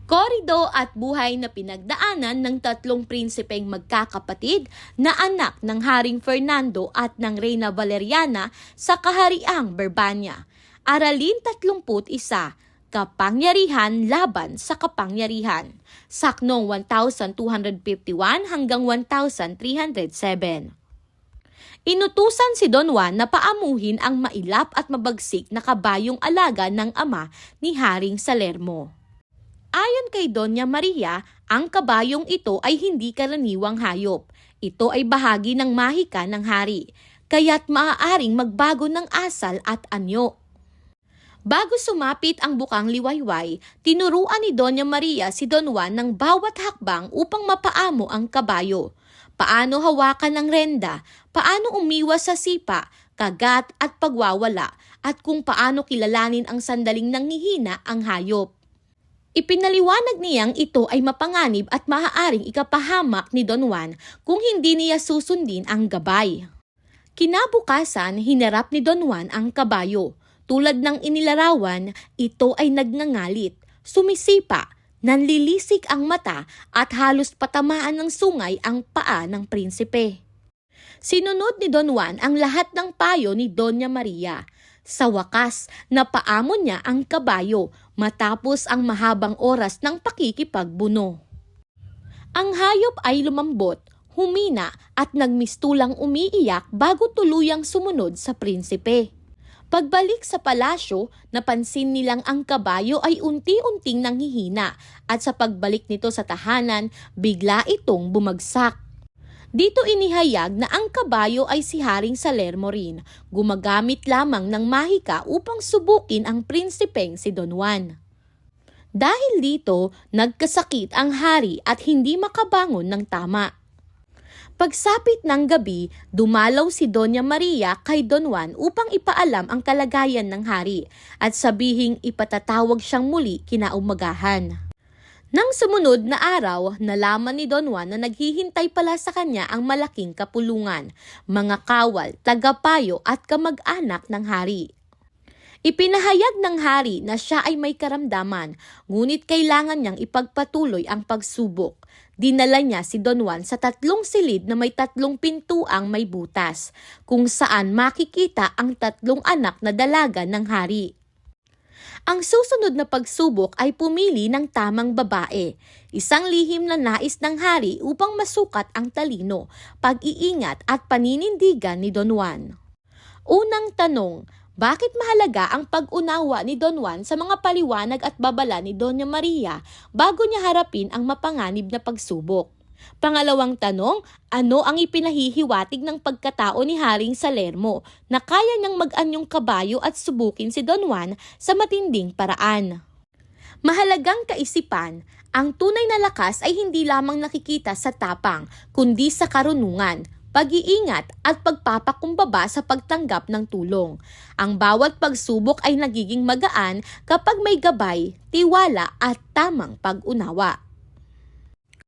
Korido at buhay na pinagdaanan ng tatlong prinsipeng magkakapatid na anak ng Haring Fernando at ng Reyna Valeriana sa Kahariang Berbanya. Aralin 31, Kapangyarihan laban sa kapangyarihan. Saknong 1251 hanggang 1307. Inutusan si Don Juan na paamuhin ang mailap at mabagsik na kabayong alaga ng ama ni Haring Salermo. Ayon kay Doña Maria, ang kabayong ito ay hindi karaniwang hayop. Ito ay bahagi ng mahika ng hari, kaya't maaaring magbago ng asal at anyo. Bago sumapit ang bukang liwayway, tinuruan ni Doña Maria si Don Juan ng bawat hakbang upang mapaamo ang kabayo. Paano hawakan ng renda, paano umiwas sa sipa, kagat at pagwawala, at kung paano kilalanin ang sandaling nanghihina ang hayop. Ipinaliwanag niyang ito ay mapanganib at maaaring ikapahamak ni Don Juan kung hindi niya susundin ang gabay. Kinabukasan, hinarap ni Don Juan ang kabayo. Tulad ng inilarawan, ito ay nagngangalit, sumisipa, nanlilisik ang mata at halos patamaan ng sungay ang paa ng prinsipe. Sinunod ni Don Juan ang lahat ng payo ni Doña Maria. Sa wakas, napaamo niya ang kabayo matapos ang mahabang oras ng pakikipagbuno. Ang hayop ay lumambot, humina at nagmistulang umiiyak bago tuluyang sumunod sa prinsipe. Pagbalik sa palasyo, napansin nilang ang kabayo ay unti-unting nanghihina at sa pagbalik nito sa tahanan, bigla itong bumagsak. Dito inihayag na ang kabayo ay si Haring Salermo rin, gumagamit lamang ng mahika upang subukin ang prinsipeng si Don Juan. Dahil dito, nagkasakit ang hari at hindi makabangon ng tama. Pagsapit ng gabi, dumalaw si Doña Maria kay Don Juan upang ipaalam ang kalagayan ng hari at sabihing ipatatawag siyang muli kinaumagahan. Nang sumunod na araw, nalaman ni Don Juan na naghihintay pala sa kanya ang malaking kapulungan, mga kawal, tagapayo at kamag-anak ng hari. Ipinahayag ng hari na siya ay may karamdaman, ngunit kailangan niyang ipagpatuloy ang pagsubok. Dinala niya si Don Juan sa 3 silid na may 3 pintuang may butas, kung saan makikita ang 3 anak na dalaga ng hari. Ang susunod na pagsubok ay pumili ng tamang babae, isang lihim na nais ng hari upang masukat ang talino, pag-iingat at paninindigan ni Don Juan. Unang tanong, bakit mahalaga ang pag-unawa ni Don Juan sa mga paliwanag at babala ni Doña Maria bago niya harapin ang mapanganib na pagsubok? Pangalawang tanong, ano ang ipinahihiwatig ng pagkatao ni Haring Salermo na kaya niyang mag-anyong kabayo at subukin si Don Juan sa matinding paraan? Mahalagang kaisipan, ang tunay na lakas ay hindi lamang nakikita sa tapang, kundi sa karunungan, pag-iingat at pagpapakumbaba sa pagtanggap ng tulong. Ang bawat pagsubok ay nagiging magaan kapag may gabay, tiwala at tamang pag-unawa.